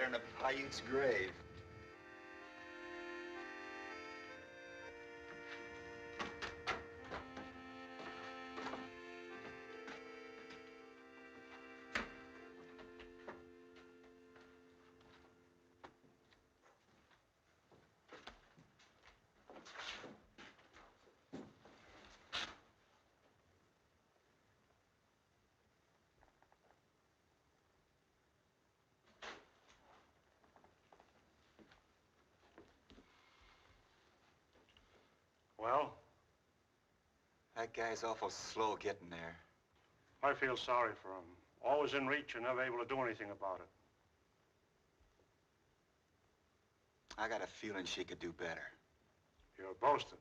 in a Paiute's grave. Well? That guy's awful slow getting there. I feel sorry for him. Always in reach and never able to do anything about it. I got a feeling she could do better. You're boasting.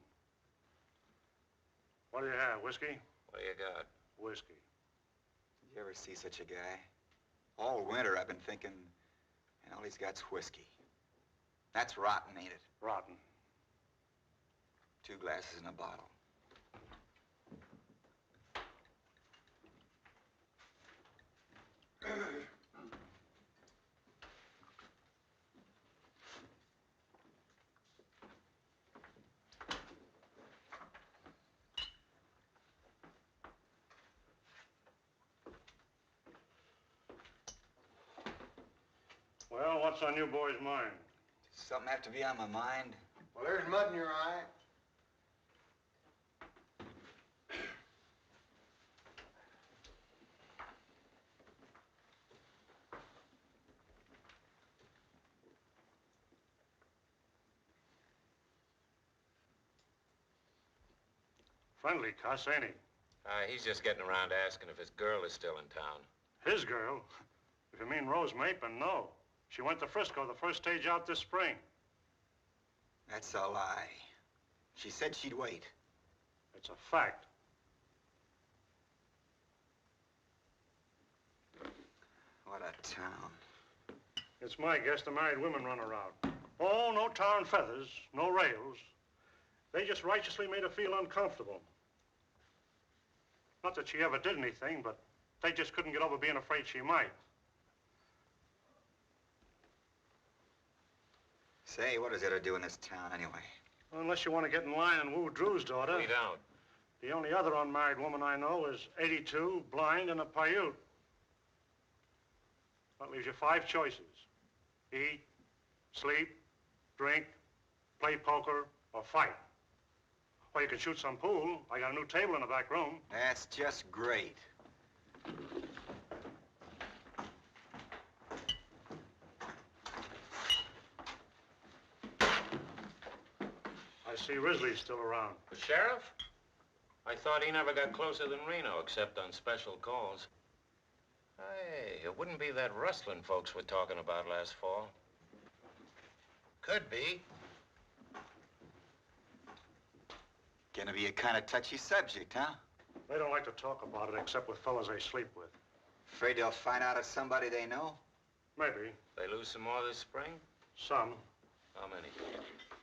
What do you have, whiskey? What do you got? Whiskey. Did you ever see such a guy? All winter I've been thinking, and all he's got's whiskey. That's rotten, ain't it? Rotten. 2 glasses in a bottle. Well, what's on you boys' mind? Something have to be on my mind. Well, there's mud in your eye. Friendly cuss, ain't he? He's just getting around asking if his girl is still in town. His girl? If you mean Rose Mapin, no. She went to Frisco the first stage out this spring. That's a lie. She said she'd wait. It's a fact. What a town. It's my guess the married women run around. Oh, no tar and feathers, no rails. They just righteously made her feel uncomfortable. Not that she ever did anything, but they just couldn't get over being afraid she might. Say, what does it do in this town anyway? Well, unless you want to get in line and woo Drew's daughter. We don't. The only other unmarried woman I know is 82, blind, and a Paiute. That leaves you 5 choices. Eat, sleep, drink, play poker, or fight. Or you can shoot some pool. I got a new table in the back room. That's just great. I see Risley's still around. The sheriff? I thought he never got closer than Reno, except on special calls. Hey, it wouldn't be that rustling folks were talking about last fall. Could be. Gonna be a kind of touchy subject, huh? They don't like to talk about it except with fellas they sleep with. Afraid they'll find out it's somebody they know? Maybe. They lose some more this spring? Some. How many?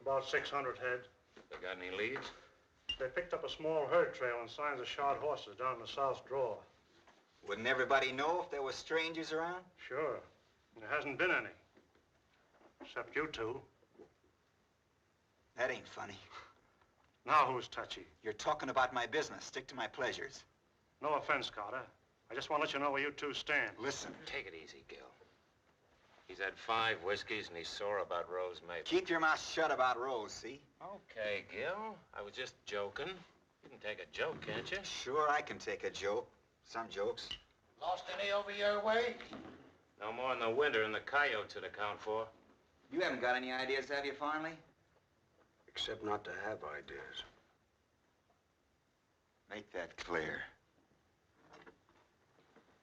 About 600 head. They got any leads? They picked up a small herd trail and signs of shod horses down in the south draw. Wouldn't everybody know if there were strangers around? Sure. There hasn't been any. Except you two. That ain't funny. Now who's touchy? You're talking about my business. Stick to my pleasures. No offense, Carter. I just want to let you know where you two stand. Listen. Take it easy, Gil. He's had 5 whiskeys and he's sore about Rose Mapin. Keep your mouth shut about Rose, see? Okay, Gil. I was just joking. You can take a joke, can't you? Sure, I can take a joke. Some jokes. Lost any over your way? No more in the winter and the coyotes would account for. You haven't got any ideas, have you, Farnley? Except not to have ideas. Make that clear.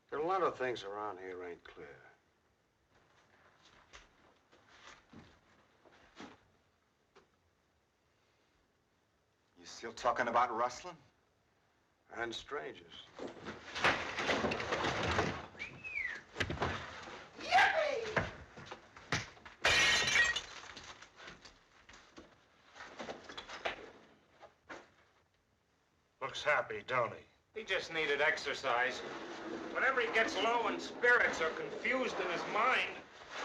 There are a lot of things around here ain't clear. You still talking about rustling? And strangers. Yippee! Looks happy, don't he? He just needed exercise. Whenever he gets low in spirits or confused in his mind,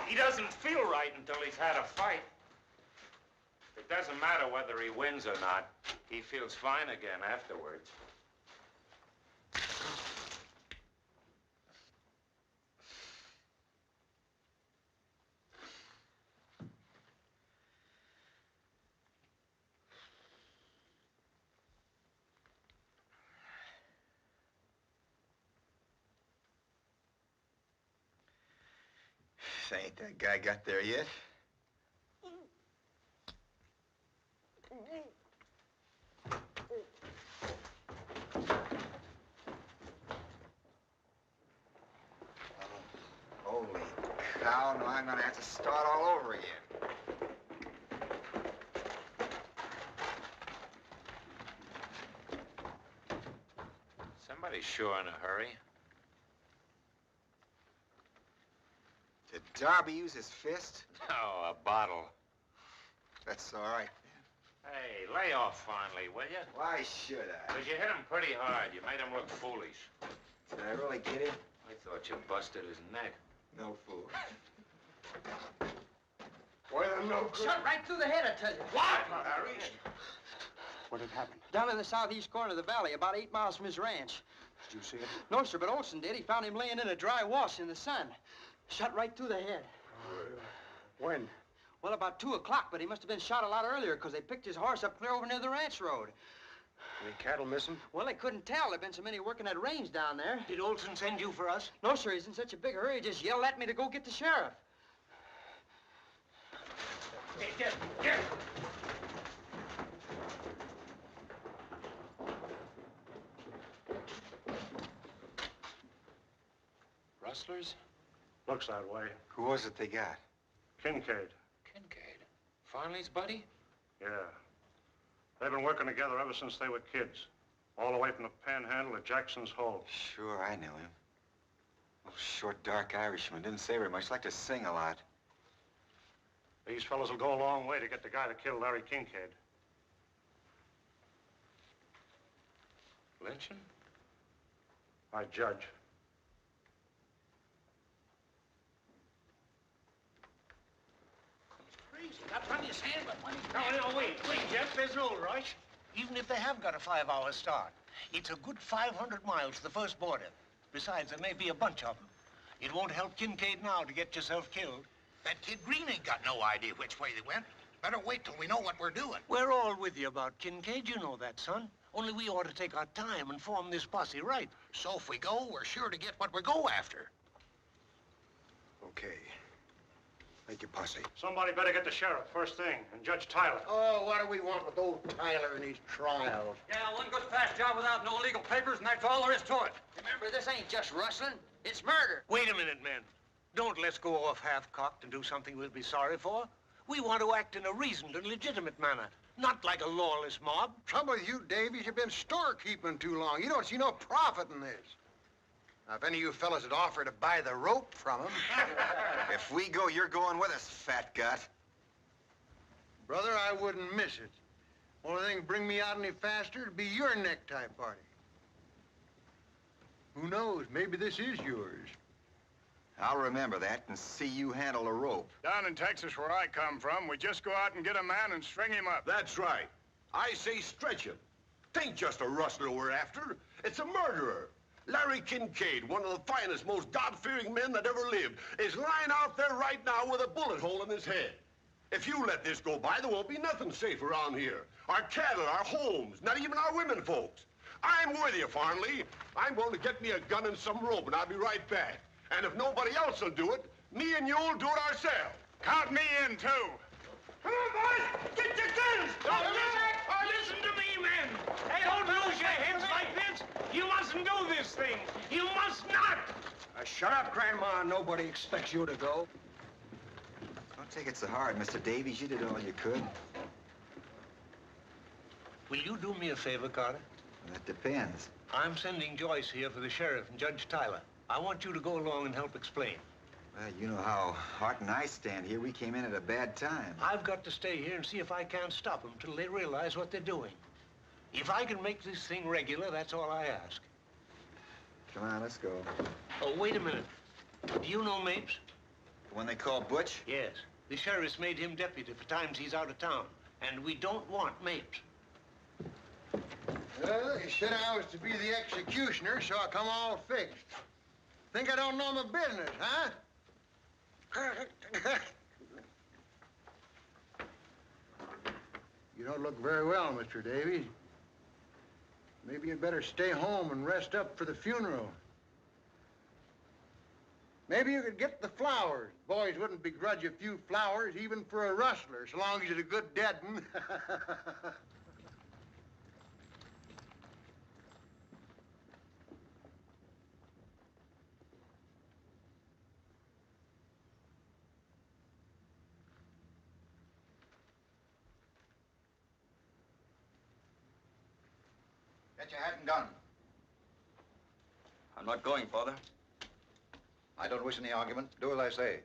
He doesn't feel right until he's had a fight. It doesn't matter whether he wins or not. He feels fine again afterwards. Ain't that guy got there yet? Holy cow, now I'm gonna have to start all over again. Somebody's sure in a hurry. Did Darby use his fist? Oh, a bottle. That's all right. Hey, lay off finally, will you? Why should I? Because you hit him pretty hard. You made him look foolish. Did I really get him? I thought you busted his neck. No fool. Well, no good. Shot right through the head, I tell you. What? What had happened? Down in the southeast corner of the valley, about 8 miles from his ranch. Did you see it? No, sir, but Olson did. He found him laying in a dry wash in the sun. Shot right through the head. When? Well, about 2 o'clock, but he must have been shot a lot earlier because they picked his horse up clear over near the ranch road. Any cattle missing? Well, they couldn't tell. There've been so many working that range down there. Did Olson send you for us? No, sir, he's in such a big hurry, he just yelled at me to go get the sheriff. Hey, get! Rustlers? Looks that way. Who was it they got? Kincaid. Kincaid. Farley's buddy? Yeah. They've been working together ever since they were kids. All the way from the Panhandle to Jackson's Hole. Sure, I knew him. Oh, short, dark Irishman. Didn't say very much. Liked to sing a lot. These fellas will go a long way to get the guy that killed Larry Kincaid. Lynching? I judge. Crazy. Got plenty of sand, but plenty of... No, wait, Jeff. There's no rush. Even if they have got a 5-hour start, it's a good 500 miles to the first border. Besides, there may be a bunch of them. It won't help Kincaid now to get yourself killed. That kid Green ain't got no idea which way they went. Better wait till we know what we're doing. We're all with you about Kincaid, you know that, son. Only we ought to take our time and form this posse right. So if we go, we're sure to get what we go after. Okay. Make your posse. Somebody better get the sheriff first thing, and Judge Tyler. Oh, what do we want with old Tyler and his trials? Yeah, one good fast job without no legal papers, and that's all there is to it. Remember, this ain't just rustling. It's murder. Wait a minute, men. Don't let's go off half-cocked and do something we'll be sorry for. We want to act in a reasoned and legitimate manner, not like a lawless mob. Trouble with you, Davies, you've been storekeeping too long. You don't see no profit in this. Now, if any of you fellas had offered to buy the rope from him... If we go, you're going with us, fat gut. Brother, I wouldn't miss it. Only thing bring me out any faster would be your necktie party. Who knows? Maybe this is yours. I'll remember that and see you handle a rope. Down in Texas, where I come from, we just go out and get a man and string him up. That's right. I say stretch him. Tain't just a rustler we're after. It's a murderer. Larry Kincaid, one of the finest, most God-fearing men that ever lived, is lying out there right now with a bullet hole in his head. If you let this go by, there won't be nothing safe around here. Our cattle, our homes, not even our women folks. I'm with you, Farnley. I'm going to get me a gun and some rope, and I'll be right back. And if nobody else will do it, me and you'll do it ourselves. Count me in, too. Come on, boys! Get your guns! Listen to me, men! Hey, don't lose your heads like this! You mustn't do this thing! You must not! Shut up, Grandma. Nobody expects you to go. Don't take it so hard, Mr. Davies. You did all you could. Will you do me a favor, Carter? Well, that depends. I'm sending Joyce here for the sheriff and Judge Tyler. I want you to go along and help explain. Well, you know how Hart and I stand here. We came in at a bad time. I've got to stay here and see if I can't stop them till they realize what they're doing. If I can make this thing regular, that's all I ask. Come on, let's go. Oh, wait a minute. Do you know Mapes? The one they call Butch? Yes. The sheriff's made him deputy for times he's out of town. And we don't want Mapes. Well, he said I was to be the executioner, so I come all fixed. Think I don't know my business, huh? You don't look very well, Mr. Davies. Maybe you'd better stay home and rest up for the funeral. Maybe you could get the flowers. Boys wouldn't begrudge a few flowers, even for a rustler, so long as he's a good dead one. Get your hat and gun. I'm not going, Father. I don't wish any argument. Do as I say.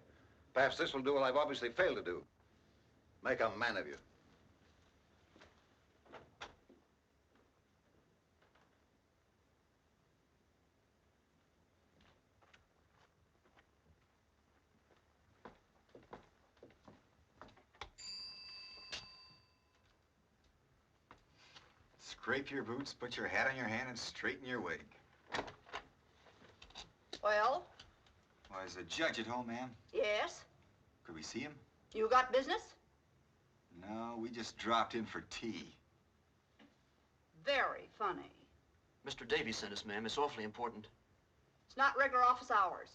Perhaps this will do what I've obviously failed to do. Make a man of you. Scrape your boots, put your hat on your hand, and straighten your wig. Well? Well, is the judge at home, ma'am? Yes. Could we see him? You got business? No, we just dropped in for tea. Very funny. Mr. Davies sent us, ma'am. It's awfully important. It's not regular office hours.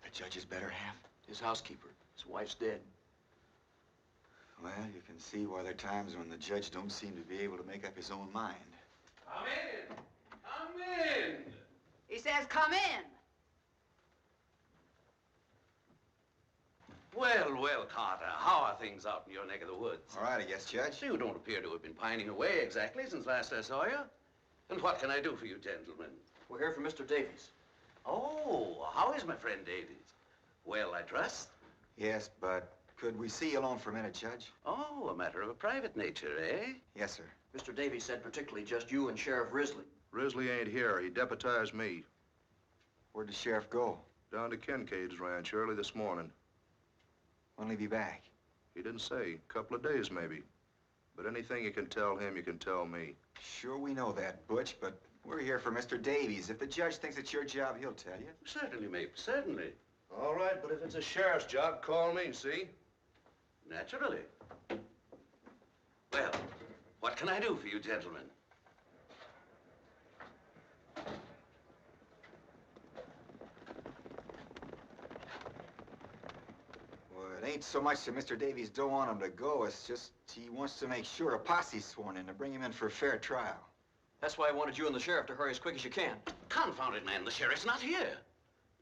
The judge's better half? His housekeeper. His wife's dead. Well, you can see why there are times when the judge don't seem to be able to make up his own mind. Come in! Come in! He says, come in. Well, well, Carter, how are things out in your neck of the woods? All right, I guess, Judge. You don't appear to have been pining away exactly since last I saw you. And what can I do for you, gentlemen? We're here for Mr. Davies. Oh, how is my friend Davies? Well, I trust. Yes, but could we see you alone for a minute, Judge? Oh, a matter of a private nature, eh? Yes, sir. Mr. Davies said particularly just you and Sheriff Risley. Risley ain't here. He deputized me. Where'd the sheriff go? Down to Kincaid's ranch early this morning. When'll he be back? He didn't say. A couple of days, maybe. But anything you can tell him, you can tell me. Sure, we know that, Butch, but we're here for Mr. Davies. If the judge thinks it's your job, he'll tell you. Certainly, Mapes, certainly. All right, but if it's a sheriff's job, call me, see? Naturally. Well, what can I do for you, gentlemen? Well, it ain't so much that Mr. Davies don't want him to go. It's just he wants to make sure a posse's sworn in to bring him in for a fair trial. That's why I wanted you and the sheriff to hurry as quick as you can. Confound it, man. The sheriff's not here.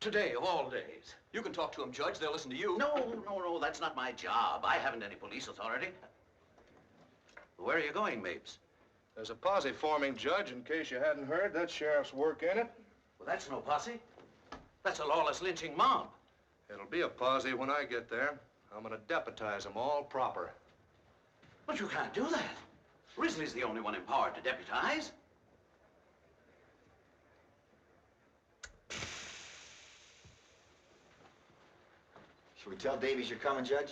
Today, of all days. You can talk to him, Judge. They'll listen to you. No, that's not my job. I haven't any police authority. Where are you going, Mapes? There's a posse forming, Judge, in case you hadn't heard. That sheriff's work in it. Well, that's no posse. That's a lawless lynching mob. It'll be a posse when I get there. I'm gonna deputize them all proper. But you can't do that. Risley's the only one empowered to deputize. Should we tell Davies you're coming, Judge?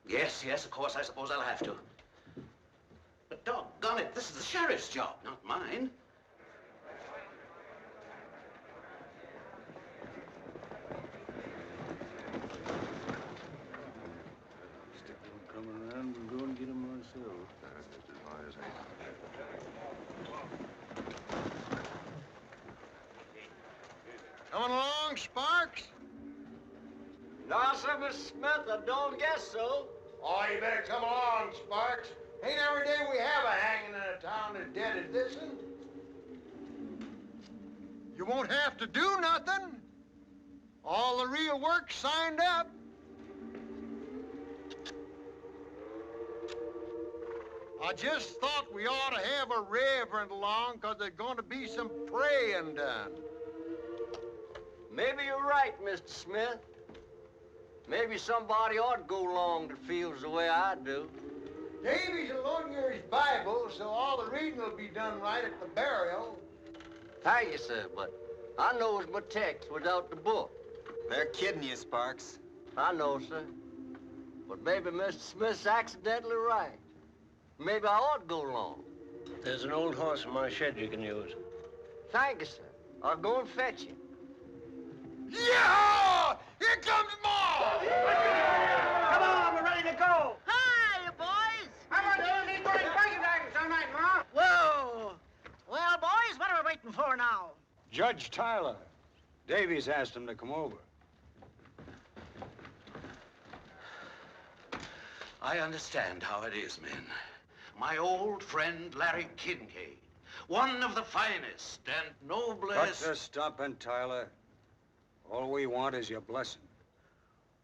Yes, of course, I suppose I'll have to. But doggone it, this is the sheriff's job, not mine. Come around, we'll go and get him ourselves. Coming along, Sparks? No, sir, Mr. Smith, I don't guess so. Oh, you better come along, Sparks. Ain't every day we have a hanging in a town as dead as this one. You won't have to do nothing. All the real work's signed up. I just thought we ought to have a reverend along because there's going to be some praying done. Maybe you're right, Mr. Smith. Maybe somebody ought to go along that feels the way I do. Davy's will loan you his Bible, so all the reading will be done right at the burial. Thank you, sir, but I knows my text without the book. They're kidding you, Sparks. I know, sir. But maybe Mr. Smith's accidentally right. Maybe I ought to go along. There's an old horse in my shed you can use. Thank you, sir. I'll go and fetch him. Yeah! Here comes Ma! Come on, we're ready to go. Hi, you boys. How about those equal bacon daggers all night, Ma? Whoa. Well, boys, what are we waiting for now? Judge Tyler. Davies asked him to come over. I understand how it is, men. My old friend Larry Kincaid, one of the finest and noblest... Cut the stomping, Tyler. All we want is your blessing.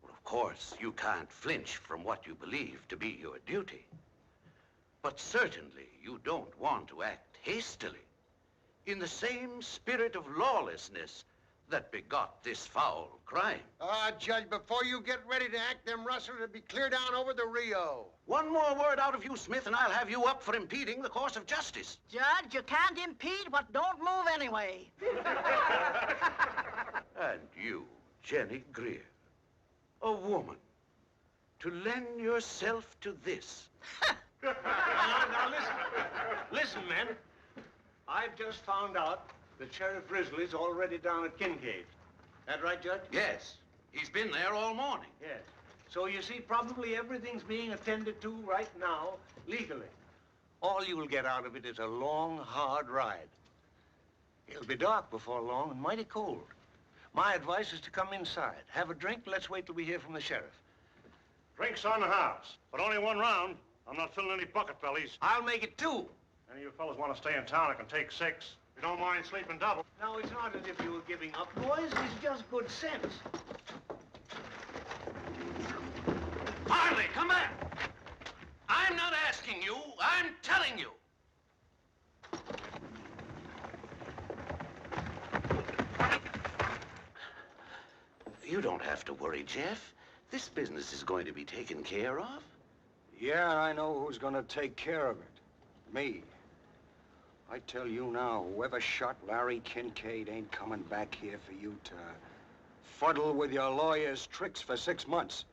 Well, of course, you can't flinch from what you believe to be your duty. But certainly you don't want to act hastily, in the same spirit of lawlessness that begot this foul crime. Judge, before you get ready to act, them rustlers will be clear down over the Rio. One more word out of you, Smith, and I'll have you up for impeding the course of justice. Judge, you can't impede what don't move anyway. And you, Jenny Greer, a woman, to lend yourself to this. Now listen, men. I've just found out that Sheriff Risley's already down at Kincaid. That right, Judge? Yes. He's been there all morning. Yes. So you see, probably everything's being attended to right now, legally. All you will get out of it is a long, hard ride. It'll be dark before long and mighty cold. My advice is to come inside, have a drink, let's wait till we hear from the sheriff. Drinks on the house, but only one round. I'm not filling any bucket bellies. I'll make it 2. Any of you fellas want to stay in town, I can take 6. If you don't mind sleeping double. No, it's not as if you were giving up, boys. It's just good sense. Harley, come back! I'm not asking you, I'm telling you. You don't have to worry, Jeff. This business is going to be taken care of. Yeah, I know who's gonna take care of it. Me. I tell you now, whoever shot Larry Kincaid ain't coming back here for you to fuddle with your lawyer's tricks for 6 months.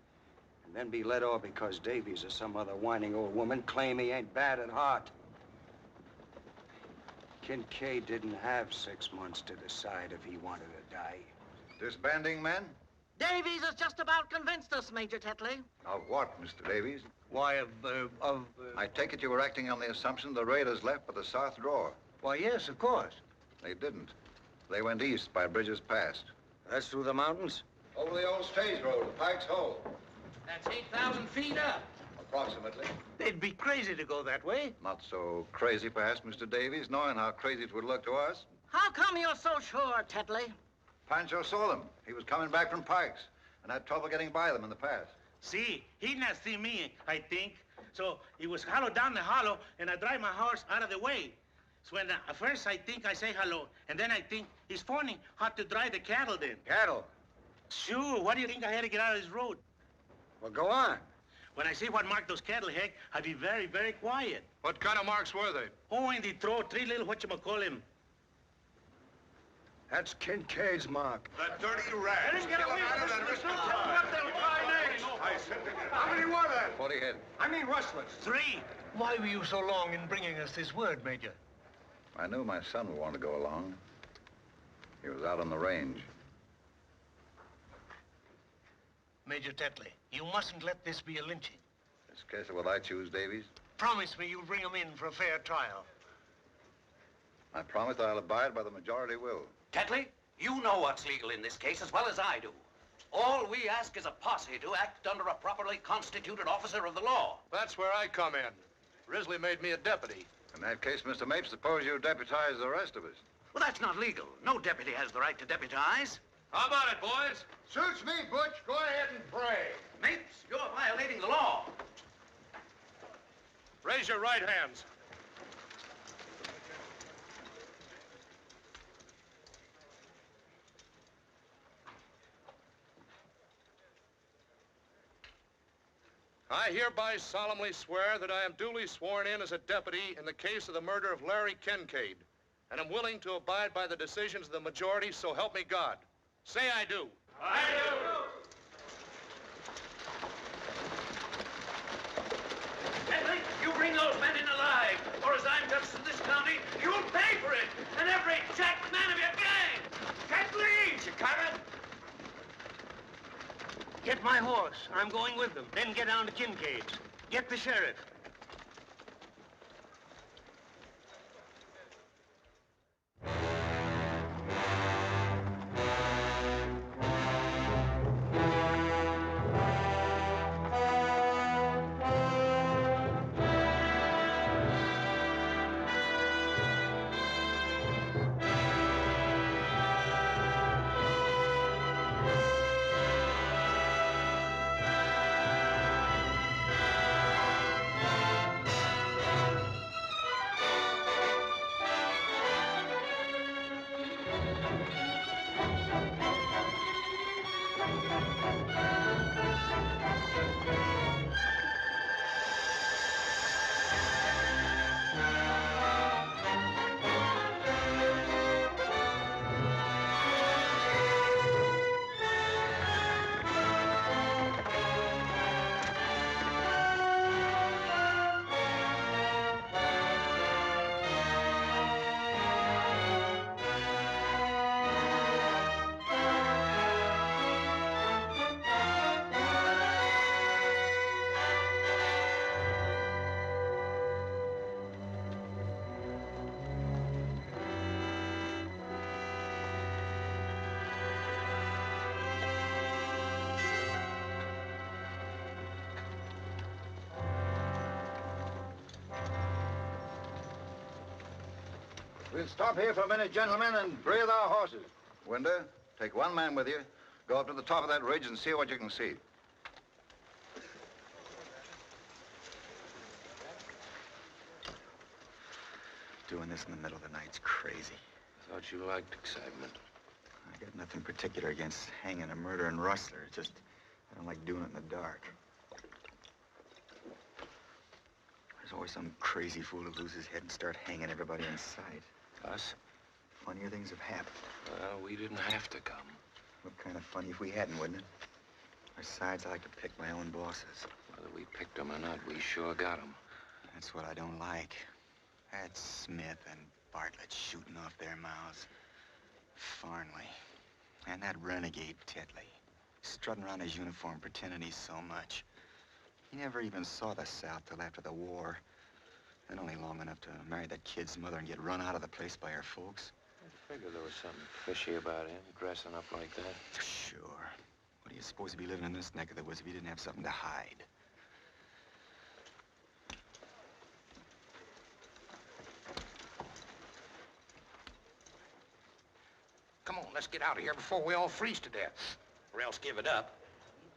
And then be let off because Davies or some other whining old woman claim he ain't bad at heart. Kincaid didn't have 6 months to decide if he wanted to die. Disbanding, men? Davies has just about convinced us, Major Tetley. Of what, Mr. Davies? Why, I take it you were acting on the assumption the raiders left for the south drawer. Why, yes, of course. They didn't. They went east by Bridges Pass. That's through the mountains? Over the old stage road to Pike's Hole. That's 8,000 feet up. Approximately. They'd be crazy to go that way. Not so crazy, perhaps, Mr. Davies, knowing how crazy it would look to us. How come you're so sure, Tetley? Pancho saw them. He was coming back from Pike's and had trouble getting by them in the pass. See, he not see me, I think. So he was hollow down the hollow, and I drive my horse out of the way. So when at first I think I say hello, and then I think he's phoning how to drive the cattle then. Cattle? Sure, what do you think I had to get out of his road? Well, go on. When I see what mark those cattle had, I'd be very, very quiet. What kind of marks were they? Oh, and they throw 3 little whatchamacallit. That's Kincaid's mark. The dirty rat. Let's get away from this. How many were there? 40 head. I mean rustlers. 3. Why were you so long in bringing us this word, Major? I knew my son would want to go along. He was out on the range. Major Tetley, you mustn't let this be a lynching. This case of what I choose, Davies. Promise me you'll bring him in for a fair trial. I promise I'll abide by the majority will. Tetley, you know what's legal in this case as well as I do. All we ask is a posse to act under a properly constituted officer of the law. That's where I come in. Risley made me a deputy. In that case, Mr. Mapes, suppose you deputize the rest of us. Well, that's not legal. No deputy has the right to deputize. How about it, boys? Suits me, Butch. Go ahead and pray. Mapes, you're violating the law. Raise your right hands. I hereby solemnly swear that I am duly sworn in as a deputy in the case of the murder of Larry Kincaid, and am willing to abide by the decisions of the majority, so help me God. Say I do. I do. Henry, you bring those men in alive, or as I'm justice of this county, you'll pay for it, and every jacked man of your gang. Get Lynsj, you coming? Get my horse. I'm going with them. Then get down to Kincaid's. Get the sheriff. We'll stop here for a minute, gentlemen, and breathe our horses. Winder, take one man with you. Go up to the top of that ridge and see what you can see. Doing this in the middle of the night's crazy. I thought you liked excitement. I got nothing particular against hanging a murdering rustler. It's just, I don't like doing it in the dark. There's always some crazy fool who loses his head and start hanging everybody in sight. Us? Funnier things have happened. Well, we didn't have to come. What kind of funny if we hadn't, wouldn't it? Besides, I like to pick my own bosses. Whether we picked them or not, we sure got them. That's what I don't like. That's Smith and Bartlett shooting off their mouths. Farnley. And that renegade Tetley. Strutting around his uniform, pretending he's so much. He never even saw the South till after the war. And only long enough to marry that kid's mother and get run out of the place by her folks. I figured there was something fishy about him, dressing up like that. Sure. What do you suppose to be living in this neck of the woods if he didn't have something to hide? Come on, let's get out of here before we all freeze to death. Or else give it up.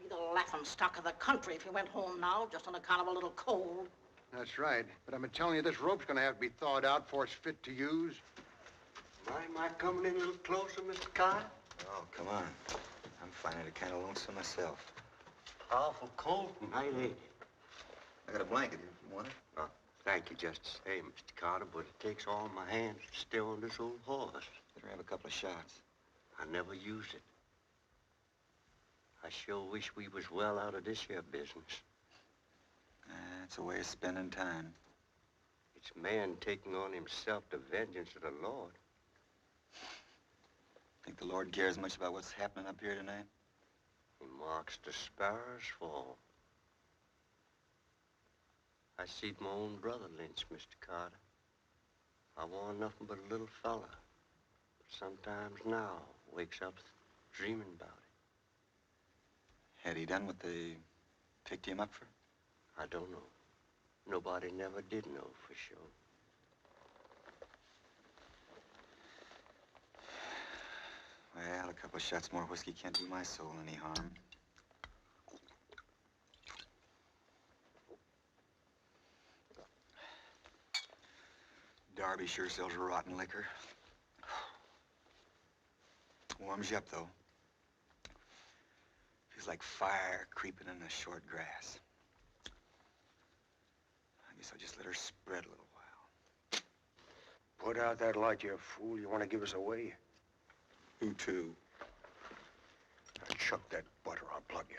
You'd be the laughingstock of the country if you went home now, just on account of a little cold. That's right. But I've been telling you, this rope's gonna have to be thawed out before it's fit to use. Am I coming in a little closer, Mr. Carter? Oh, come on. I'm finding it kind of lonesome myself. Awful cold tonight, ain't it? I got a blanket here if you want it. Oh, thank you just the same, Mr. Carter, but it takes all my hands to steer on this old horse. Better have a couple of shots. I never use it. I sure wish we was well out of this here business. That's a way of spending time. It's man taking on himself the vengeance of the Lord. Think the Lord cares much about what's happening up here tonight? He marks the sparrows fall. I seed my own brother lynched, Mr. Carter. I warn't nothing but a little fella. But sometimes now wakes up dreaming about it. Had he done what they picked him up for? I don't know. Nobody never did know for sure. Well, a couple of shots more whiskey can't do my soul any harm. Darby sure sells rotten liquor. Warms you up, though. Feels like fire creeping in the short grass. so just let her spread a little while. Put out that light, you fool. You want to give us away? Who to? Now chuck that butter, I'll plug you.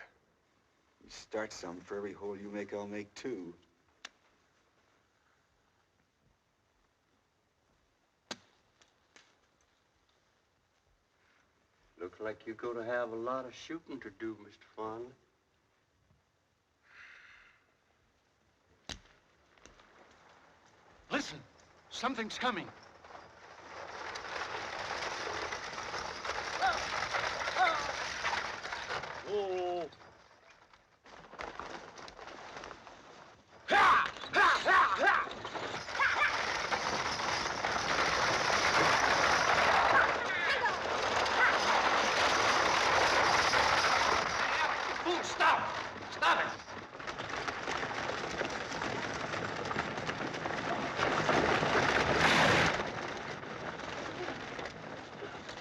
You start some. For every hole you make, I'll make two. Looks like you're going to have a lot of shooting to do, Mr. Fonda. Listen, something's coming. Whoa.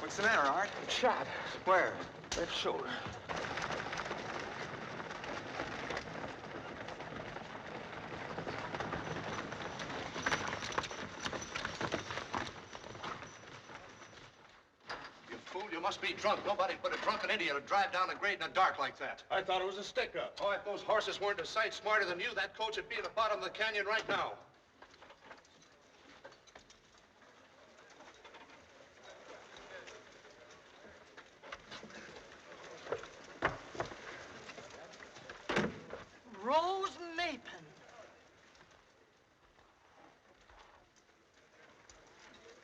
What's the matter, Art? Shot. Where? Left shoulder. You fool, you must be drunk. Nobody but a drunken idiot would drive down the grade in the dark like that. I thought it was a stick-up. Oh, if those horses weren't a sight smarter than you, that coach would be at the bottom of the canyon right now.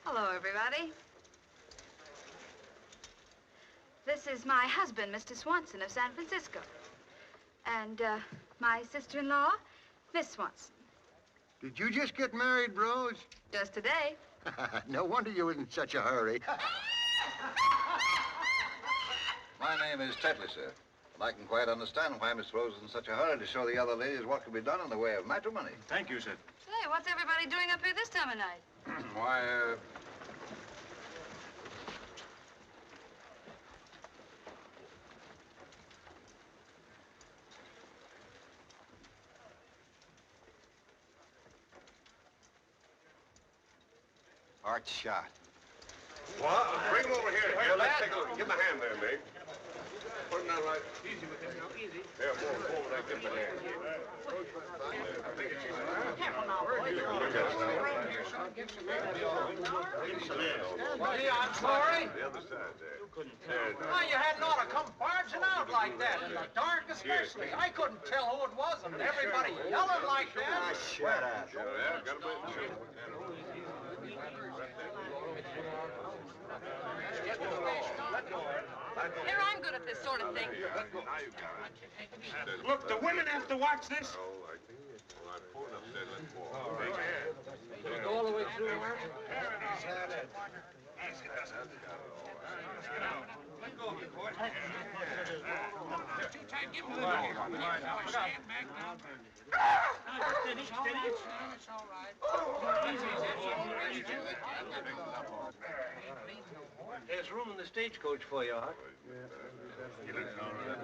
Hello, everybody. This is my husband, Mr. Swanson of San Francisco. And, my sister-in-law, Miss Swanson. Did you just get married, Rose? Just today. No wonder you was in such a hurry. My name is Tetley, sir. And I can quite understand why Miss Rose is in such a hurry to show the other ladies what can be done in the way of matrimony. Thank you, sir. Say, what's everybody doing up here this time of night? Why, Art's shot. What? Bring him over here. Here, let's take a look. Give him a hand there, Meg. Put him down right. Easy with him now, easy. There, forward, there. Give him a hand. Careful now, Hey, I'm sorry. The other side there. You couldn't Oh, you hadn't ought to come barging out like that, in the dark especially. I couldn't tell who it was, and everybody yelling like that. Shut up. Yeah, got a bit. Here, I'm good at this sort of thing. Look, the women have to watch this. Go all the way through, Mark. Let go of it, boy. There's room in the stagecoach for you, Art.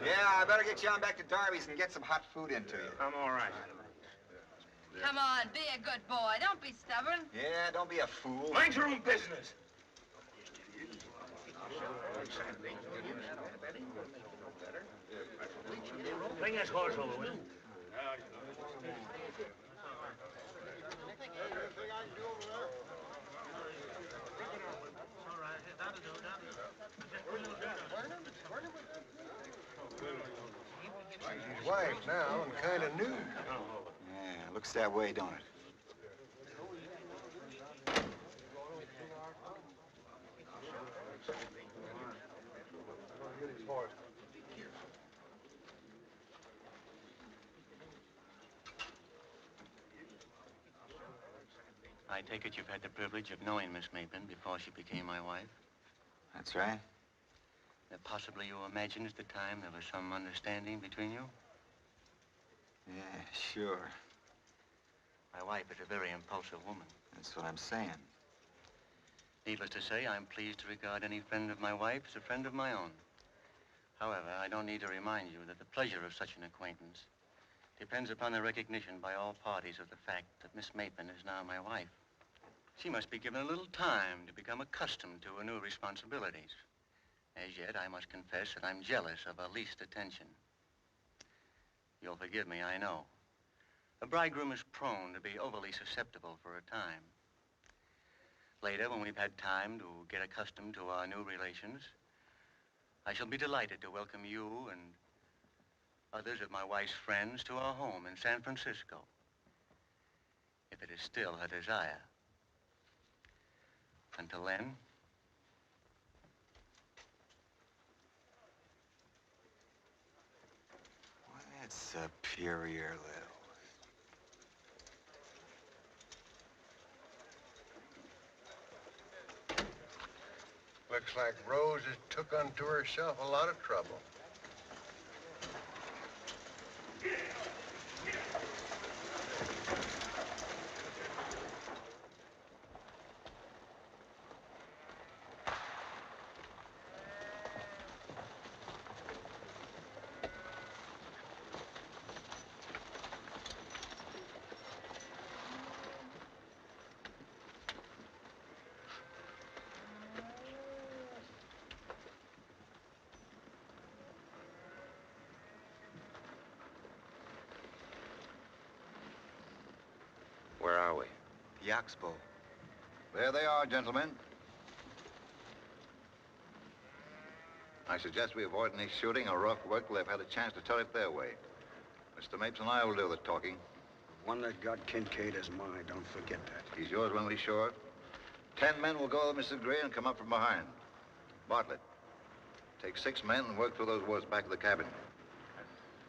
Yeah, I better get you on back to Darby's and get some hot food into you. I'm all right. Come on, be a good boy. Don't be stubborn. Yeah, don't be a fool. Mind your own business. Bring his horse over, will you? She's wife now and kind of new. Yeah, looks that way, don't it? I take it you've had the privilege of knowing Miss Mapen before she became my wife? That's right. That possibly you imagined at the time there was some understanding between you? Yeah, sure. My wife is a very impulsive woman. That's what I'm saying. Needless to say, I'm pleased to regard any friend of my wife as a friend of my own. However, I don't need to remind you that the pleasure of such an acquaintance depends upon the recognition by all parties of the fact that Miss Maitland is now my wife. She must be given a little time to become accustomed to her new responsibilities. As yet, I must confess that I'm jealous of her least attention. You'll forgive me, I know. A bridegroom is prone to be overly susceptible for a time. Later, when we've had time to get accustomed to our new relations, I shall be delighted to welcome you and others of my wife's friends to our home in San Francisco, if it is still her desire. Until then, What superior little... Looks like Rose has took unto herself a lot of trouble. Where are we? The Oks-Bow. There they are, gentlemen. I suggest we avoid any shooting or rough work till they've had a chance to tell it their way. Mr. Mapes and I will do the talking. The one that got Kincaid is mine, don't forget that. He's yours when we shore. 10 men will go with Mrs. Gray and come up from behind. Bartlett, take 6 men and work through those woods back to the cabin.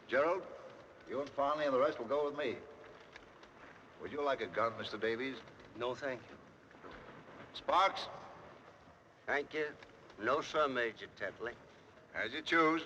Gerald, you and Farnley and the rest will go with me. Would you like a gun, Mr. Davies? No, thank you. Sparks? Thank you. No, sir, Major Tetley. As you choose.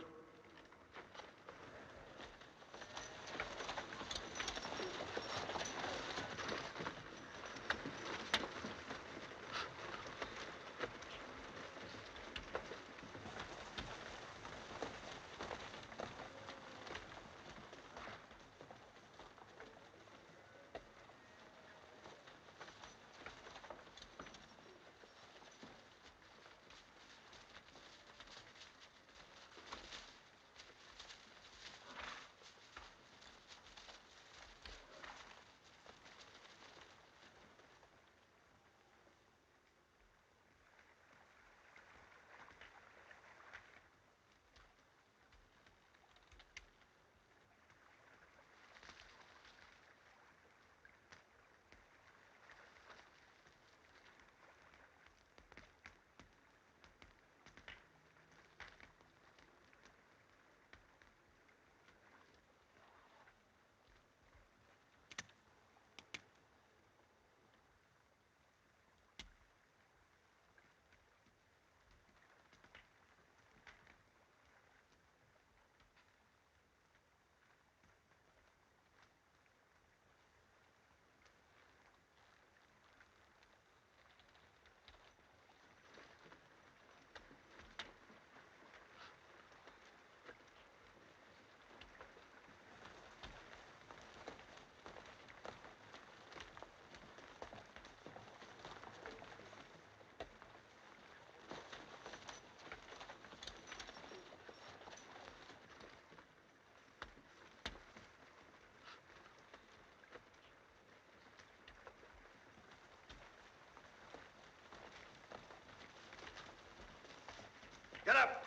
Get up!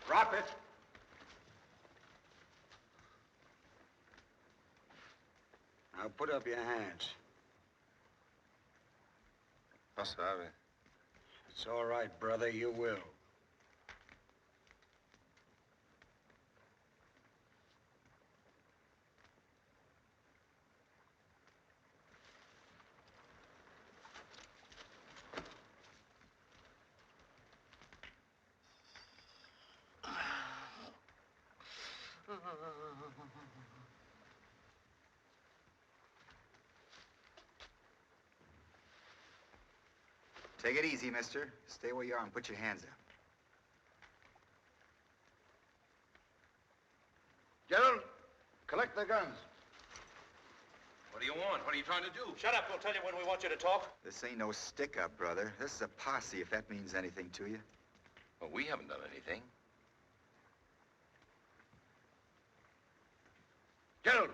Drop it! Now put up your hands. Passabe. It's all right, brother, you will. Take it easy, mister. Stay where you are and put your hands up. Gerald, the guns. What do you want? What are you trying to do? Shut up. We'll tell you when we want you to talk. This ain't no stick-up, brother. This is a posse, if that means anything to you. Well, we haven't done anything. Gerald!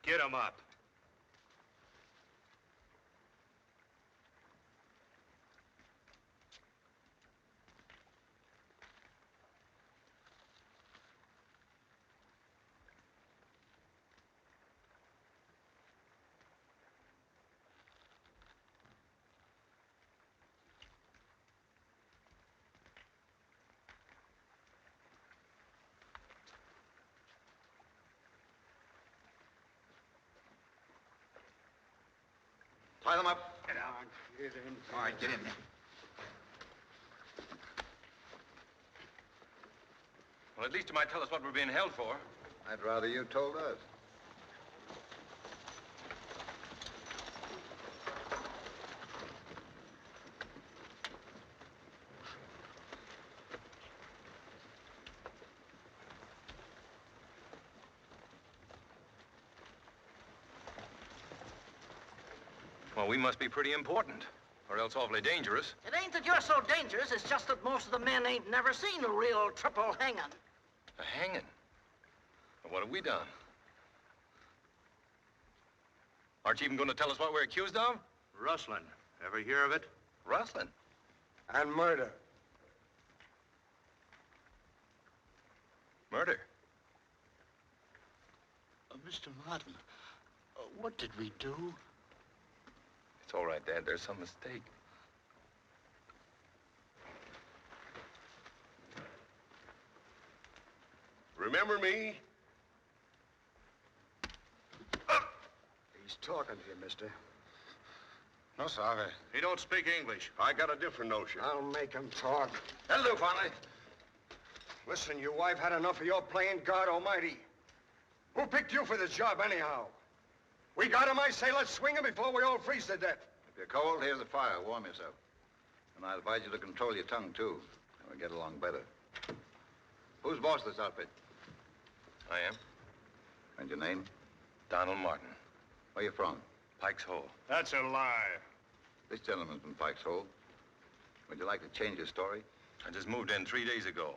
Get him up. Tie them up. Get on. Get in. All right, get in there. Well, at least you might tell us what we're being held for. I'd rather you told us. Well, we must be pretty important, or else awfully dangerous. It ain't that you're so dangerous, it's just that most of the men ain't never seen a real triple hanging. A hanging? Well, what have we done? Aren't you even going to tell us what we're accused of? Rustling. Ever hear of it? Rustling? And murder. Murder? Mr. Martin, what did we do? It's all right, Dad. There's some mistake. Remember me? He's talking to you, mister. No, sir. He don't speak English. I got a different notion. I'll make him talk. That'll do, Fonda. Listen, your wife had enough of your playing God Almighty. Who picked you for this job, anyhow? We got him, I say, let's swing him before we all freeze to death. If you're cold, here's the fire. Warm yourself. And I advise you to control your tongue, too. We'll get along better. Who's boss of this outfit? I am. And your name? Donald Martin. Where you from? Pike's Hole. That's a lie. This gentleman's from Pike's Hole. Would you like to change your story? I just moved in 3 days ago.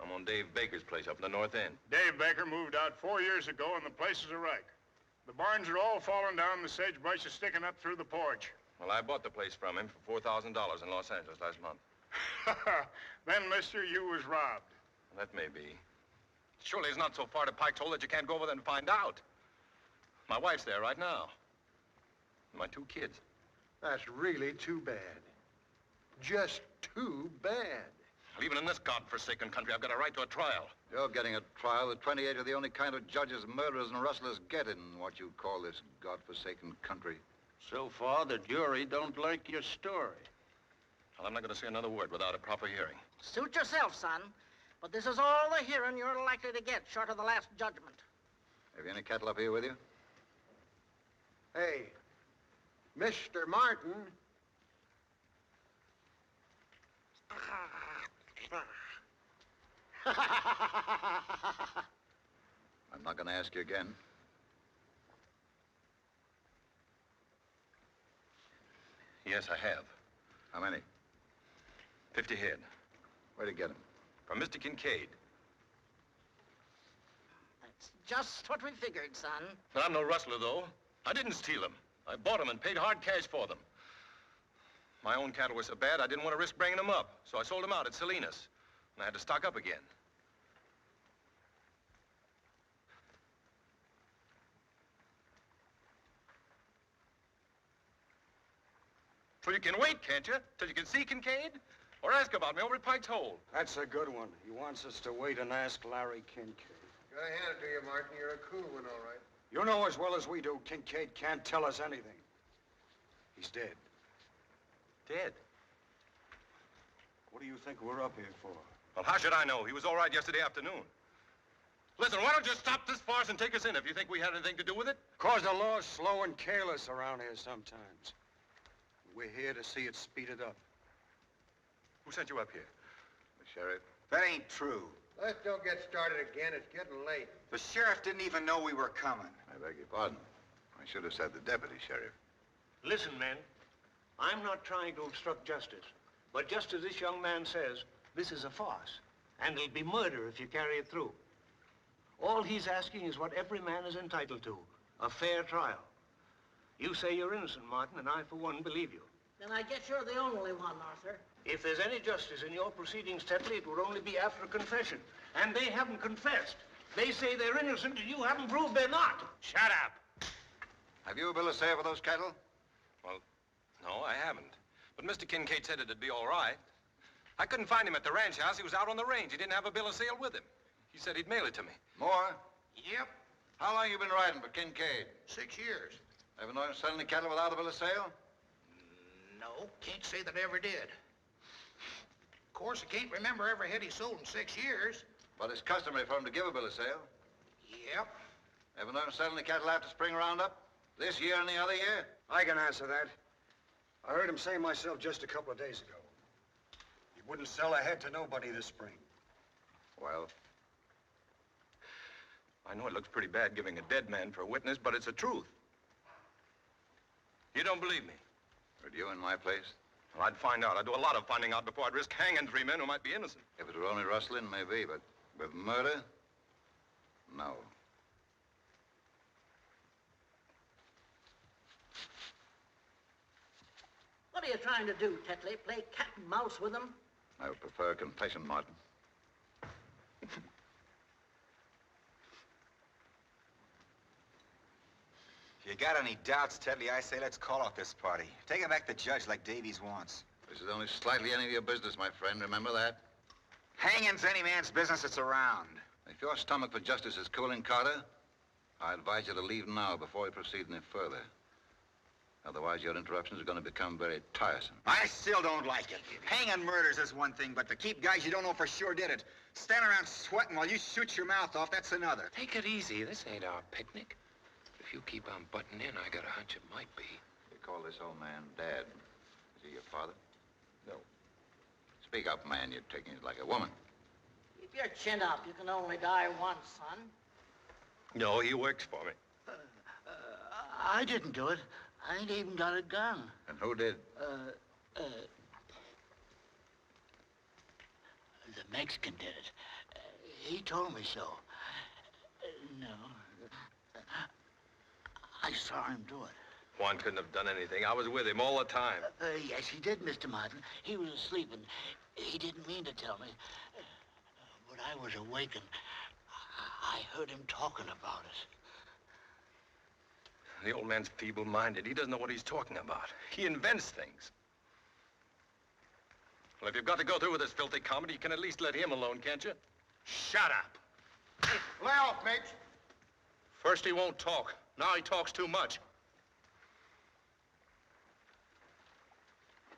I'm on Dave Baker's place up in the north end. Dave Baker moved out 4 years ago, and the place is a wreck. The barns are all falling down, the sagebrush is sticking up through the porch. Well, I bought the place from him for $4,000 in Los Angeles last month. Then, mister, you was robbed. That may be. Surely it's not so far to Pike's Hole that you can't go over there and find out. My wife's there right now. And my 2 kids. That's really too bad. Just too bad. Well, even in this godforsaken country, I've got a right to a trial. You're getting a trial that 28 are the only kind of judges murderers and rustlers get in what you call this godforsaken country. So far, the jury don't like your story. Well, I'm not going to say another word without a proper hearing. Suit yourself, son. But this is all the hearing you're likely to get, short of the last judgment. Have you any cattle up here with you? Hey, Mr. Martin. I'm not going to ask you again. Yes, I have. How many? 50 head. Where'd you get them? From Mr. Kincaid. That's just what we figured, son. But I'm no rustler, though. I didn't steal them. I bought them and paid hard cash for them. My own cattle were so bad, I didn't want to risk bringing them up. So I sold them out at Salinas. And I had to stock up again. Well, you can wait, can't you? Till you can see Kincaid? Or ask about me over at Pike's Hole. That's a good one. He wants us to wait and ask Larry Kincaid. Gotta hand it to you, Martin. You're a cool one, all right. You know as well as we do, Kincaid can't tell us anything. He's dead. Dead? What do you think we're up here for? Well, how should I know? He was all right yesterday afternoon. Listen, why don't you stop this farce and take us in if you think we had anything to do with it? 'Cause the law's slow and careless around here sometimes. We're here to see it speeded up. Who sent you up here? The sheriff. That ain't true. Let's don't get started again. It's getting late. The sheriff didn't even know we were coming. I beg your pardon. I should have said the deputy sheriff. Listen, men. I'm not trying to obstruct justice. But just as this young man says, this is a farce. And it'll be murder if you carry it through. All he's asking is what every man is entitled to, a fair trial. You say you're innocent, Martin, and I, for one, believe you. Then I guess you're the only one, Arthur. If there's any justice in your proceedings, Tetley, it would only be after a confession. And they haven't confessed. They say they're innocent, and you haven't proved they're not. Shut up! Have you a bill of sale for those cattle? Well, no, I haven't. But Mr. Kincaid said it'd be all right. I couldn't find him at the ranch house. He was out on the range. He didn't have a bill of sale with him. He said he'd mail it to me. More? Yep, How long you been riding for Kincaid? 6 years. Ever known him sell any cattle without a bill of sale? No, can't say that I ever did. Of course, I can't remember every head he sold in 6 years. But it's customary for him to give a bill of sale. Yep. Ever known him sell any cattle after spring roundup? This year and the other year? I can answer that. I heard him say myself just a couple of days ago. He wouldn't sell a head to nobody this spring. Well? I know it looks pretty bad giving a dead man for a witness, but it's the truth. You don't believe me? Would you in my place? Well, I'd find out. I'd do a lot of finding out before I'd risk hanging 3 men who might be innocent. If it were only rustling, maybe, but with murder? No. What are you trying to do, Tetley? Play cat and mouse with them? I would prefer a confession, Martin. If you got any doubts, Tetley, I say let's call off this party. Take him back to judge like Davies wants. This is only slightly any of your business, my friend. Remember that? Hanging's any man's business that's around. If your stomach for justice is cooling, Carter, I advise you to leave now before we proceed any further. Otherwise, your interruptions are going to become very tiresome. I still don't like it. Hanging murders is one thing, but to keep guys you don't know for sure did it, stand around sweating while you shoot your mouth off, that's another. Take it easy. This ain't our picnic. If you keep on butting in, I got a hunch it might be. You call this old man Dad. Is he your father? No. Speak up, man. You're taking it like a woman. Keep your chin up. You can only die once, son. No, he works for me. I didn't do it. I ain't even got a gun. And who did? The Mexican did it. He told me so. No. I saw him do it. Juan couldn't have done anything. I was with him all the time. Yes, he did, Mr. Martin. He was asleep, and he didn't mean to tell me. But I was awake, and I heard him talking about it. The old man's feeble-minded. He doesn't know what he's talking about. He invents things. Well, if you've got to go through with this filthy comedy, you can at least let him alone, can't you? Shut up. Lay off, mates. First he won't talk. Now he talks too much.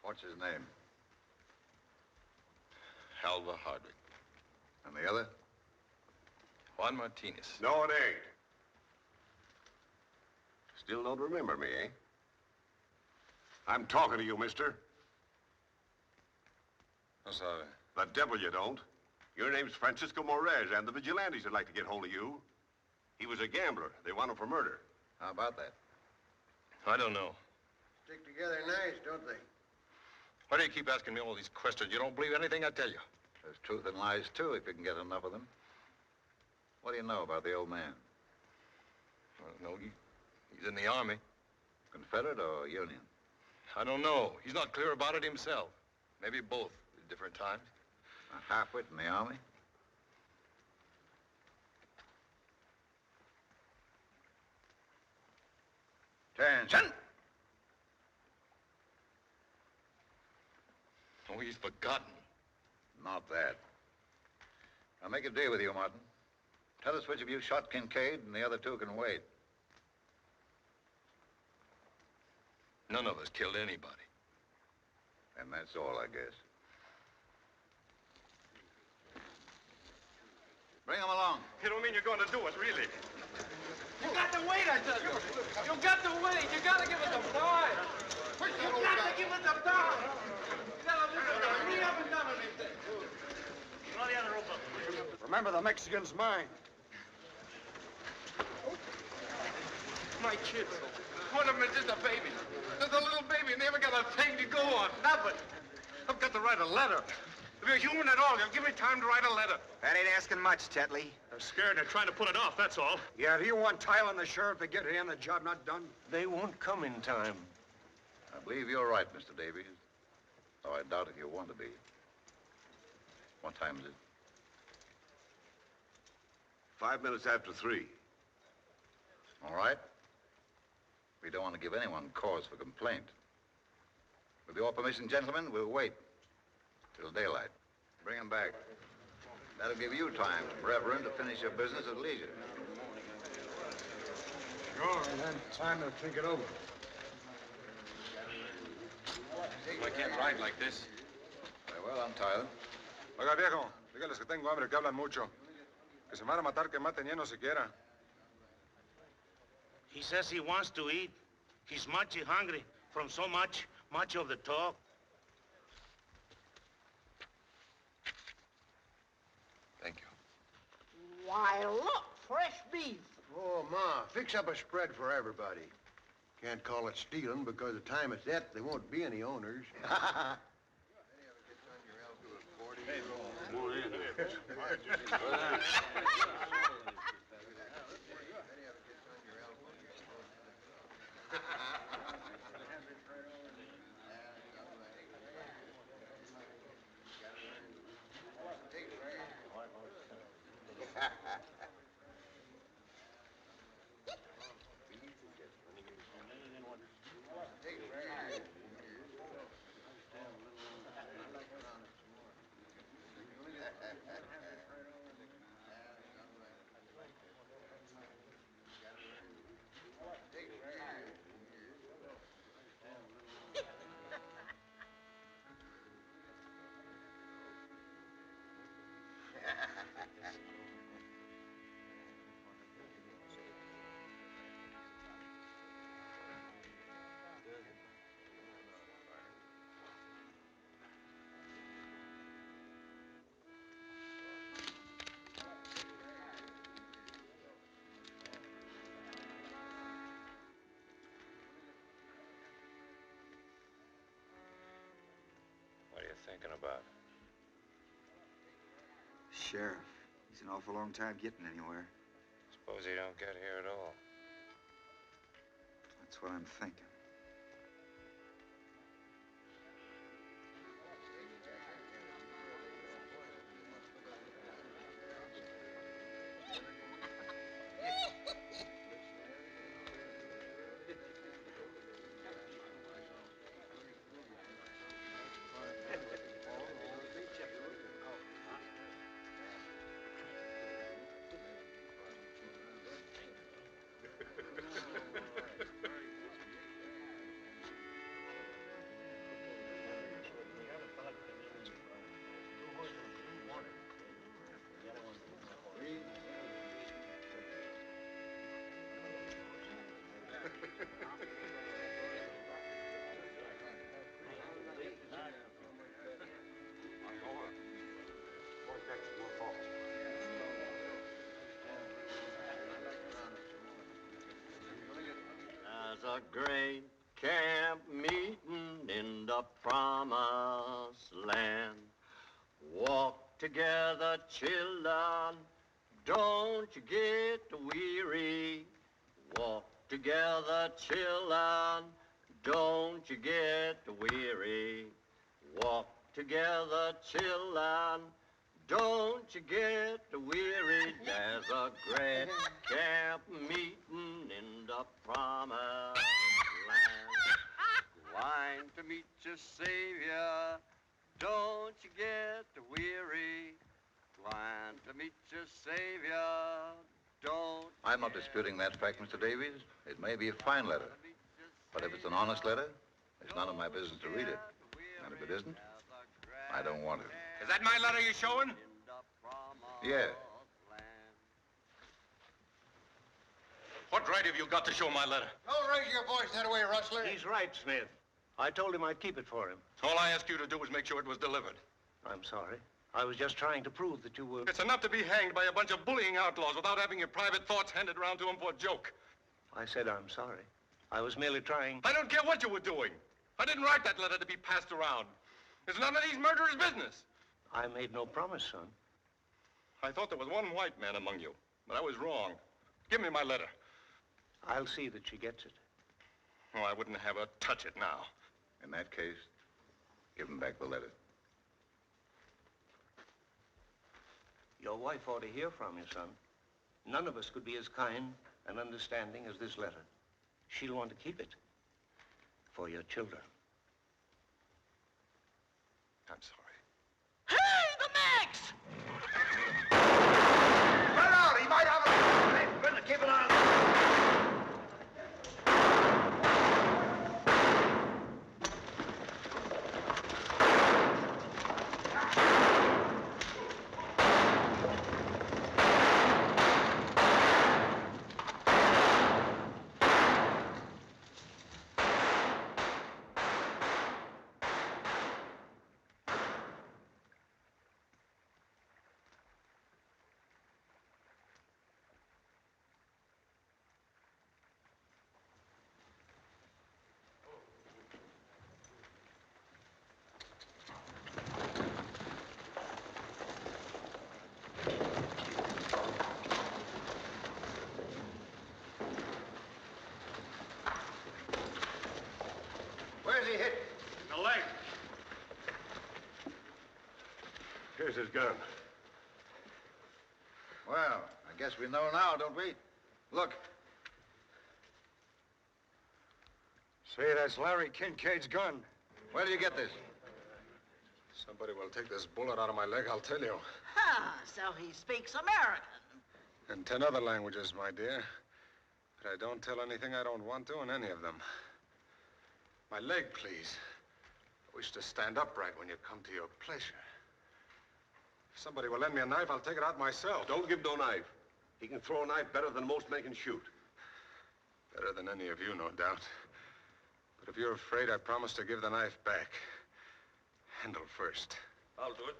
What's his name? Alba Hardwick. And the other? Juan Martinez. No, it ain't. Still don't remember me, eh? I'm talking to you, mister. No, sorry. The devil you don't. Your name's Francisco Morez, and the vigilantes would like to get hold of you. He was a gambler. They want him for murder. How about that? I don't know. Stick together nice, don't they? Why do you keep asking me all these questions? You don't believe anything I tell you. There's truth and lies, too, if you can get enough of them. What do you know about the old man? I don't know. He's in the Army. Confederate or Union? I don't know. He's not clear about it himself. Maybe both at different times. A halfwit in the Army? Attention! Oh, he's forgotten. Not that. I'll make a deal with you, Martin. Tell us which of you shot Kincaid, and the other two can wait. None of us killed anybody. And that's all, I guess. Bring him along. You don't mean you're going to do it, really? You got to wait, I tell you. You got to wait. You got to give us some time. You got to give us some time. You got to listen to us. We haven't done anything. Throw the other rope up. Remember the Mexican's mine. My kids. One of them is just a baby. Just a little baby, and they haven't got a thing to go on. Nothing. I've got to write a letter. If you're human at all, you'll give me time to write a letter. That ain't asking much, Tetley. They're scared. They're trying to put it off, that's all. Yeah, do you want Tyler and the sheriff to get here and the job not done? They won't come in time. I believe you're right, Mr. Davies. Though I doubt if you want to be. What time is it? 5 minutes after 3. All right. We don't want to give anyone cause for complaint. With your permission, gentlemen, we'll wait till daylight. Bring him back. That'll give you time, Reverend, to finish your business at leisure. Sure, and then time to think it over. I can't ride like this. Very well, I'm Tyler. Oiga, viejo, dígales que tengo hambre, que hablan mucho. Que se van a matar, que maten lleno siquiera. He says he wants to eat. He's mighty hungry from so much of the talk. Thank you. Why, look, fresh beef. Oh, Ma, fix up a spread for everybody. Can't call it stealing because the time it's at, there won't be any owners. What are you thinking about? Sheriff, he's an awful long time getting anywhere. Suppose he don't get here at all. That's what I'm thinking. There's a great camp meeting in the promised land. Walk together, children, don't you get weary. Walk together, children, don't you get weary. Walk together, children, don't you get weary. There's a great camp meeting in the promised land. Wine to meet your Savior, don't you get weary. twine to meet your Savior. Don't. I'm not disputing that fact, Mr. Davies. It may be a fine letter. But if it's an honest letter, it's none of my business to read it. And if it isn't, I don't want it. Is that my letter you're showing? Yeah. What right have you got to show my letter? Don't raise your voice that way, Rustler. He's right, Smith. I told him I'd keep it for him. All I asked you to do was make sure it was delivered. I'm sorry. I was just trying to prove that you were... It's enough to be hanged by a bunch of bullying outlaws without having your private thoughts handed around to them for a joke. I said I'm sorry. I was merely trying... I don't care what you were doing. I didn't write that letter to be passed around. It's none of these murderers' business. I made no promise, son. I thought there was one white man among you, but I was wrong. Give me my letter. I'll see that she gets it. Oh, I wouldn't have her touch it now. In that case, give him back the letter. Your wife ought to hear from you, son. None of us could be as kind and understanding as this letter. She'll want to keep it for your children. I'm sorry. Hey, the Max! Run out! He might have a... Hey, better keep it on. Where's he hit? The leg. Here's his gun. Well, I guess we know now, don't we? Look. See, that's Larry Kincaid's gun. Where did you get this? Somebody will take this bullet out of my leg, I'll tell you. Ah, so he speaks American. And 10 other languages, my dear. But I don't tell anything I don't want to in any of them. My leg, please. I wish to stand upright when you come to your pleasure. If somebody will lend me a knife, I'll take it out myself. Don't give no knife. He can throw a knife better than most men can shoot. Better than any of you, no doubt. But if you're afraid, I promise to give the knife back. Handle first. I'll do it.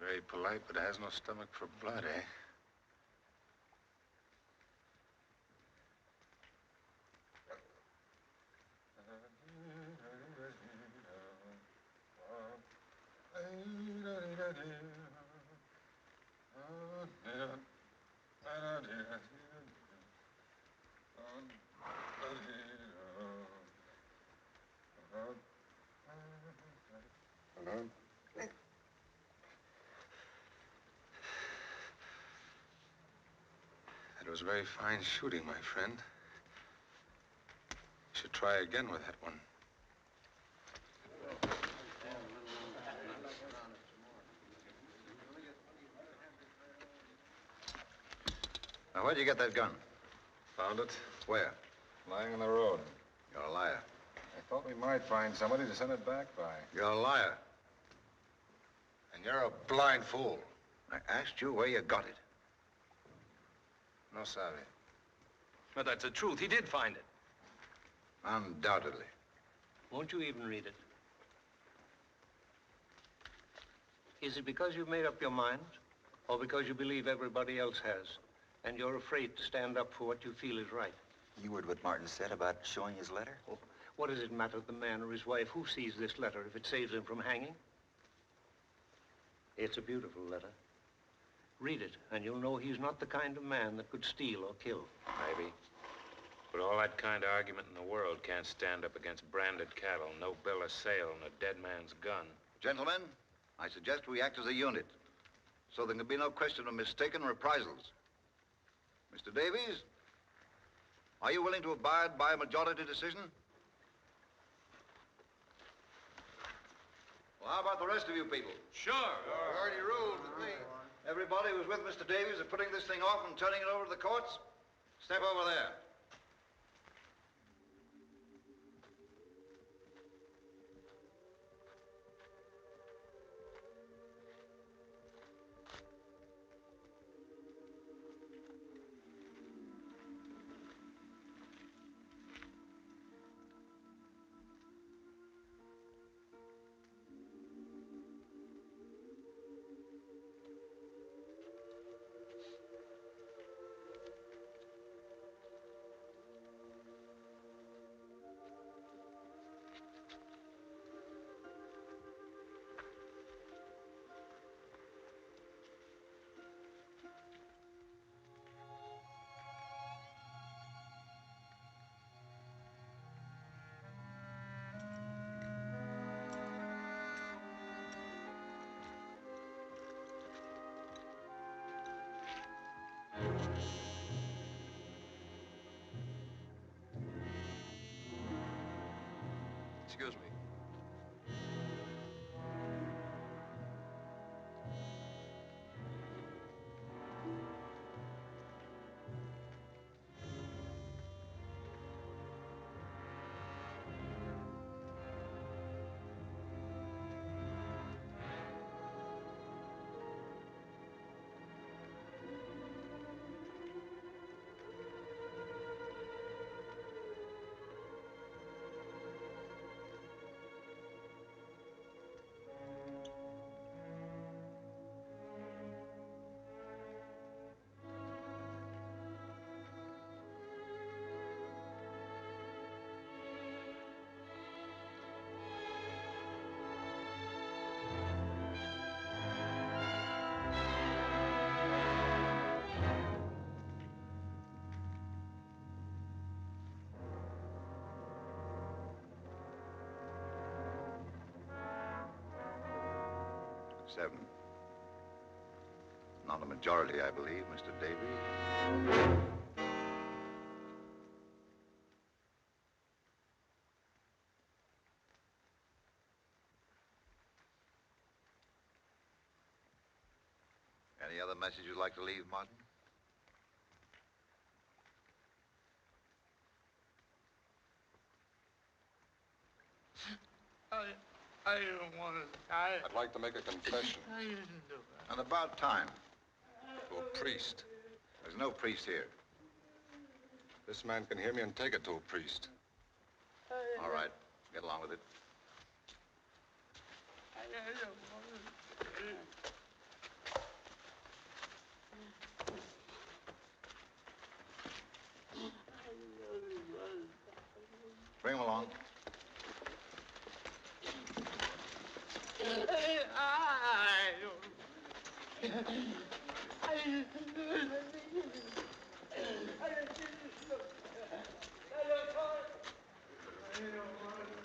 Very polite, but has no stomach for blood, eh? It was very fine shooting, my friend. You should try again with that one. Now, where'd you get that gun? Found it. Where? Lying on the road. You're a liar. I thought we might find somebody to send it back by. You're a liar. And you're a blind fool. I asked you where you got it. No sabe. But that's the truth. He did find it. Undoubtedly. Won't you even read it? Is it because you've made up your mind, or because you believe everybody else has, and you're afraid to stand up for what you feel is right? You heard what Martin said about showing his letter? What does it matter to the man or his wife who sees this letter if it saves him from hanging? It's a beautiful letter. Read it, and you'll know he's not the kind of man that could steal or kill. Maybe. But all that kind of argument in the world can't stand up against branded cattle, no bill of sale, and a dead man's gun. Gentlemen, I suggest we act as a unit, so there can be no question of mistaken reprisals. Mr. Davies, are you willing to abide by a majority decision? Well, how about the rest of you people? Sure. Already ruled with me. Everybody who's with Mr. Davies of putting this thing off and turning it over to the courts, step over there. Excuse me. Seven. Not a majority, I believe, Mr. Davies. Any other message you'd like to leave, Martin? I don't want to die. I'd like to make a confession. I didn't do it. And about time. To a priest. There's no priest here. This man can hear me and take it to a priest. All right, get along with it. I don't want to. Bring him along.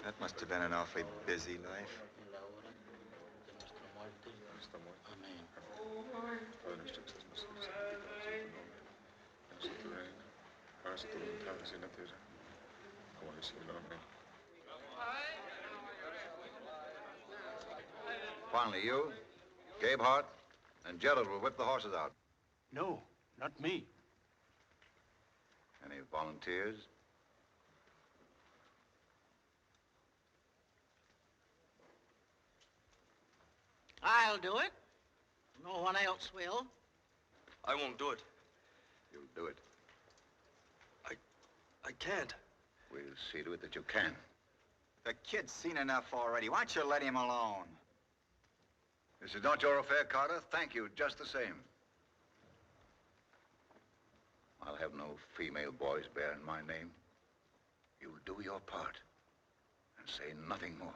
That must have been an awfully busy life. Finally, you, Gabe Hart, and Gerald will whip the horses out. No, not me. Any volunteers? I'll do it. No one else will. I won't do it. You'll do it. I can't. We'll see to it that you can. The kid's seen enough already. Why don't you let him alone? This is not your affair, Carter. Thank you, just the same. I'll have no female boys bearing my name. You'll do your part. and say nothing more.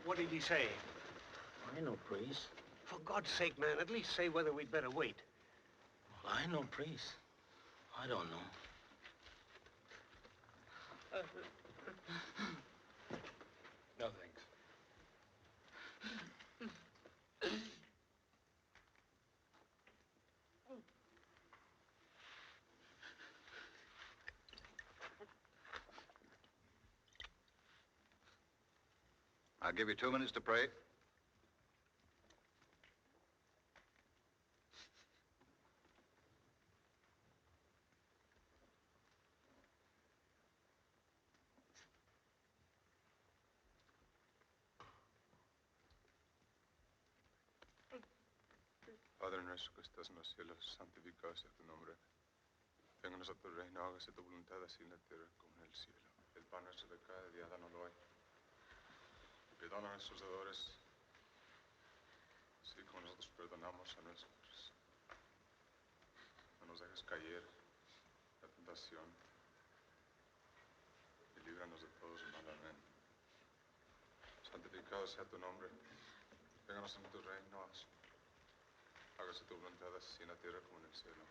What did he say? I know, priest. For God's sake, man, at least say whether we'd better wait. Well, I know, priest. I don't know. No, thanks. I'll give you 2 minutes to pray. Padre nuestro que estás en los cielos, santificado sea tu nombre. Vénganos a tu reino, hágase tu voluntad así en la tierra como en el cielo. El pan nuestro de cada día, dánoslo hoy. Perdona a nuestros deudores, así como nosotros perdonamos a nuestros. No nos dejes caer en la tentación y líbranos de todos los mal. Amén. Santificado sea tu nombre. Vénganos en tu reino. Hágase tu voluntad así en la tierra como en el cielo.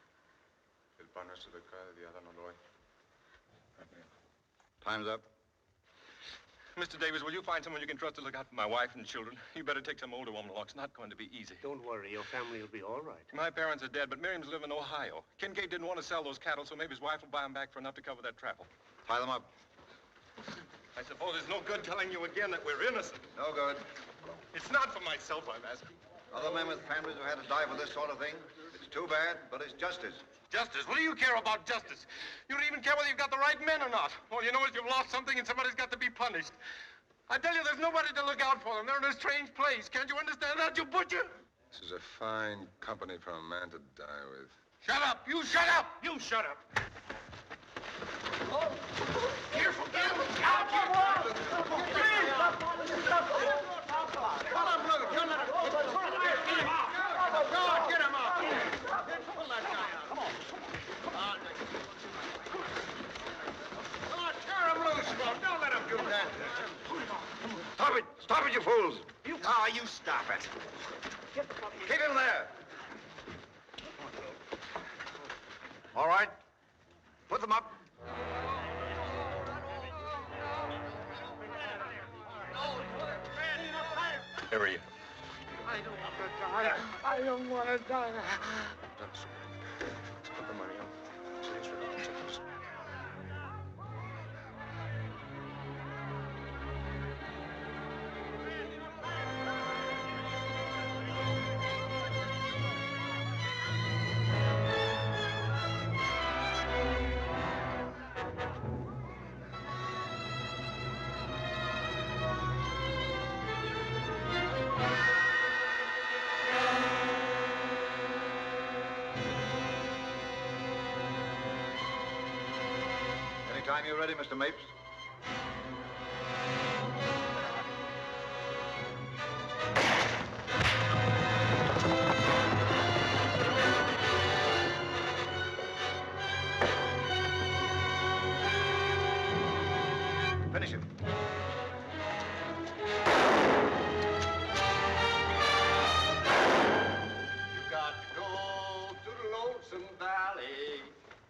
El pan nuestro de cada día, dánoslo hoy. Amén. Time's up. Mr. Davis, will you find someone you can trust to look out for my wife and children? You better take some older woman along. It's not going to be easy. Don't worry, your family will be all right. My parents are dead, but Miriam's live in Ohio. Kincaid didn't want to sell those cattle, so maybe his wife will buy them back for enough to cover their travel. Tie them up. I suppose it's no good telling you again that we're innocent. No good. It's not for myself I'm asking. Other men with families who had to die for this sort of thing. It's too bad, but it's justice. Justice? What do you care about justice? You don't even care whether you've got the right men or not. All you know is you've lost something and somebody's got to be punished. I tell you, there's nobody to look out for them. They're in a strange place. Can't you understand that, you butcher? This is a fine company for a man to die with. Shut up! You shut up! You shut up! Careful, careful! Come on, brother. Come on. God, get him up. Pull that guy out. Come on. Tear him loose, bro. Don't let him do that. Stop it! Stop it, you fools! You stop it. Keep him there. All right. Put them up. Where are you? I don't want to die. I don't want to die. Let's put the money on. Anytime you're ready, Mr. Mapes. Finish him. You got to go to the lonesome valley.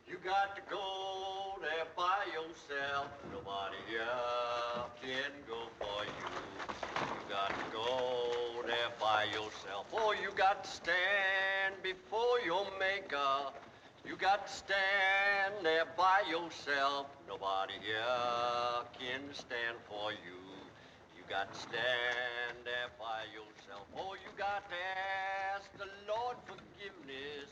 You got to go there by yourself. Nobody here can go for you. You got to go there by yourself. Oh, you got to stand before your maker. You got to stand there by yourself. Nobody here can stand for you. You got to stand there by yourself. Oh, you got to ask the Lord forgiveness.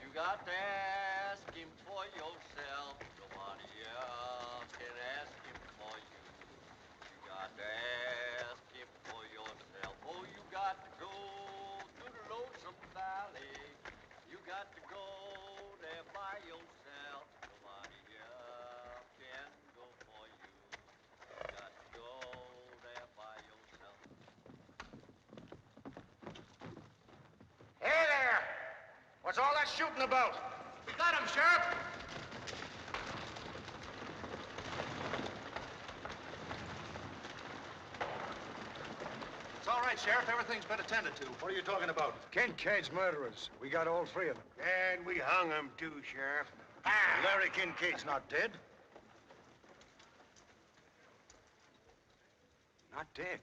You got to ask him for yourself. Nobody else can ask him for you. You got to ask him for yourself. Oh, you got to go to the lonesome valley. You got to go there by yourself. Nobody else can go for you. You got to go there by yourself. Hey there! What's all that shooting about? We got him, Sheriff. all right, Sheriff. Everything's been attended to. What are you talking about? Kincaid's murderers. We got all three of them. And we hung them too, Sheriff. Larry Kincaid's not dead. Not dead.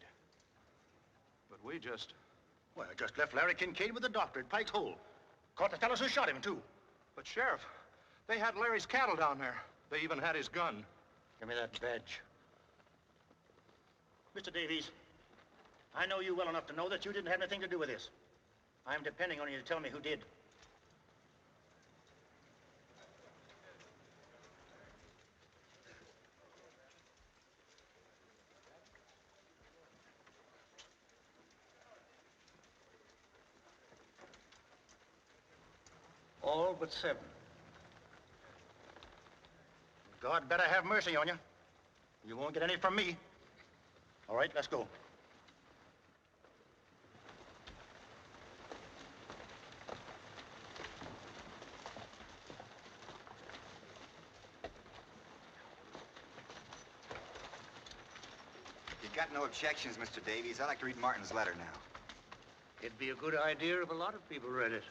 But we just... Well, I just left Larry Kincaid with the doctor at Pike's Hole. Caught the fellows who shot him, too. But, Sheriff, they had Larry's cattle down there. They even had his gun. Give me that badge. Mr. Davies, I know you well enough to know that you didn't have anything to do with this. I'm depending on you to tell me who did. All but 7. God better have mercy on you. You won't get any from me. All right, let's go. You got no objections, Mr. Davies? I'd like to read Martin's letter now. It'd be a good idea if a lot of people read it.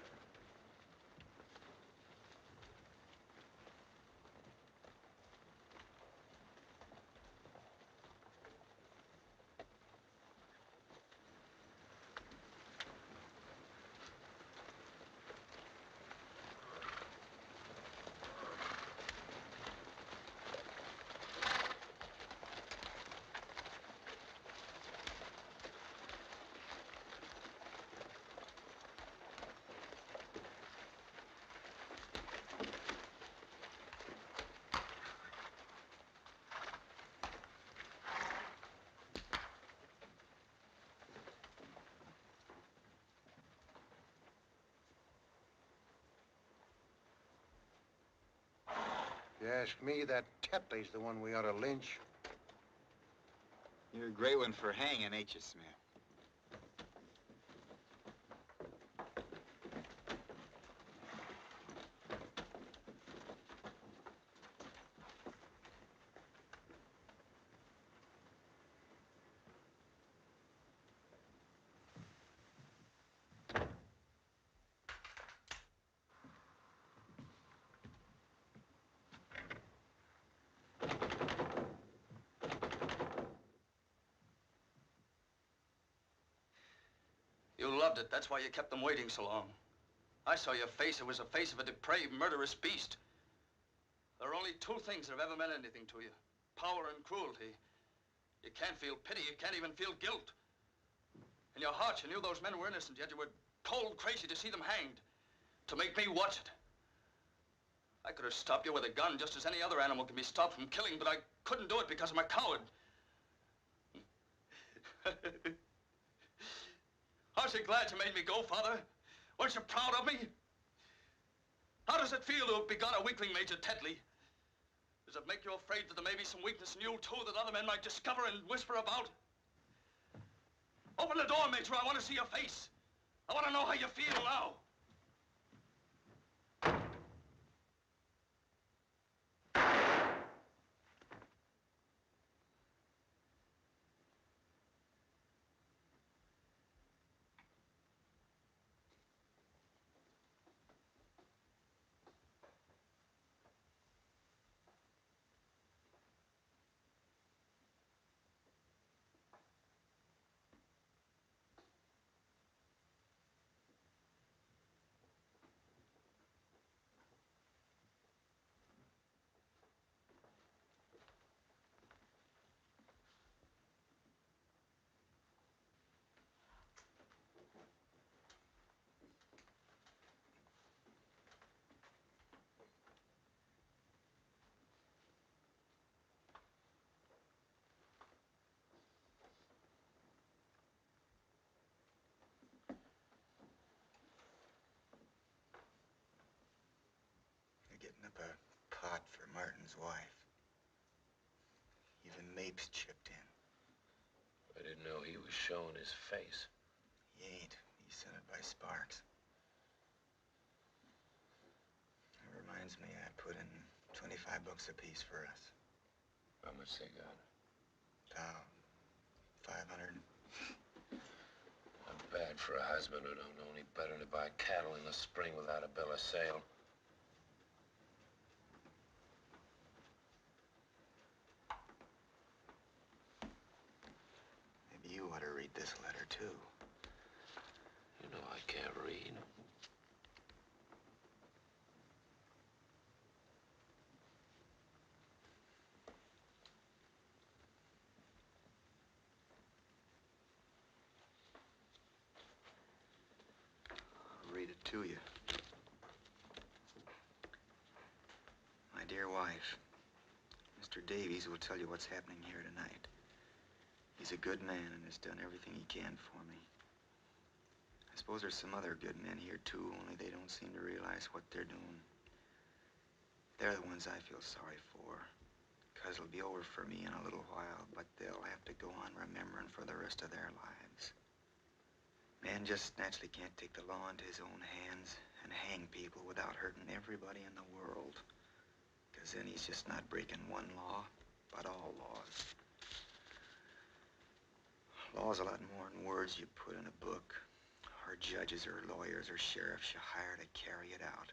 You ask me, that Tetley's the one we ought to lynch. You're a great one for hanging, ain't you, Smith? You loved it. That's why you kept them waiting so long. I saw your face. It was the face of a depraved, murderous beast. There are only 2 things that have ever meant anything to you. Power and cruelty. You can't feel pity. You can't even feel guilt. In your heart, you knew those men were innocent, yet you were cold crazy to see them hanged. To make me watch it. I could have stopped you with a gun just as any other animal can be stopped from killing, but I couldn't do it because I'm a coward. Aren't you glad you made me go, Father? Weren't you proud of me? How does it feel to have begun a weakling, Major Tetley? Does it make you afraid that there may be some weakness in you, too, that other men might discover and whisper about? Open the door, Major. I want to see your face. I want to know how you feel now. Getting up a pot for Martin's wife. Even Mapes chipped in. I didn't know he was showing his face. He ain't. He sent it by Sparks. It reminds me I put in 25 bucks apiece for us. How much they got? About 500. bad for a husband who don't know any better to buy cattle in the spring without a bill of sale. Maybe you ought to read this letter, too. You know I can't read. Read it to you. My dear wife, Mr. Davies will tell you what's happening here tonight. He's a good man and has done everything he can for me. I suppose there's some other good men here, too, only they don't seem to realize what they're doing. They're the ones I feel sorry for, because it'll be over for me in a little while, but they'll have to go on remembering for the rest of their lives. Man just naturally can't take the law into his own hands and hang people without hurting everybody in the world. Because then he's just not breaking one law, but all laws. Law's a lot more than words you put in a book, or judges or lawyers or sheriffs you hire to carry it out.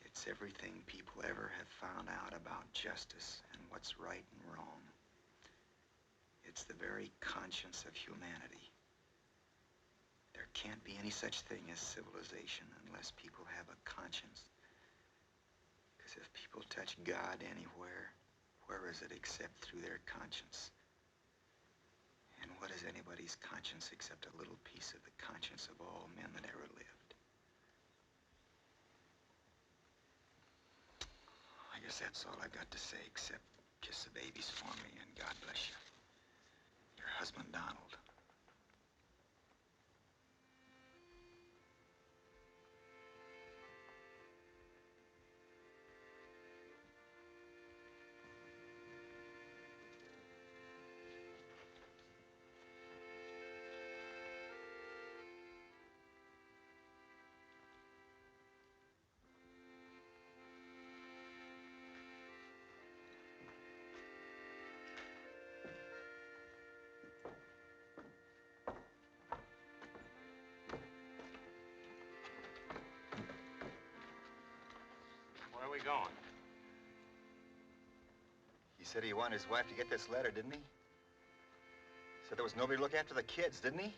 It's everything people ever have found out about justice and what's right and wrong. It's the very conscience of humanity. There can't be any such thing as civilization unless people have a conscience. Because if people touch God anywhere, where is it except through their conscience? And what is anybody's conscience except a little piece of the conscience of all men that ever lived? I guess that's all I've got to say, except kiss the babies for me and God bless you. Your husband, Donald. Where are we going? He said he wanted his wife to get this letter, didn't he? Said there was nobody to look after the kids, didn't he?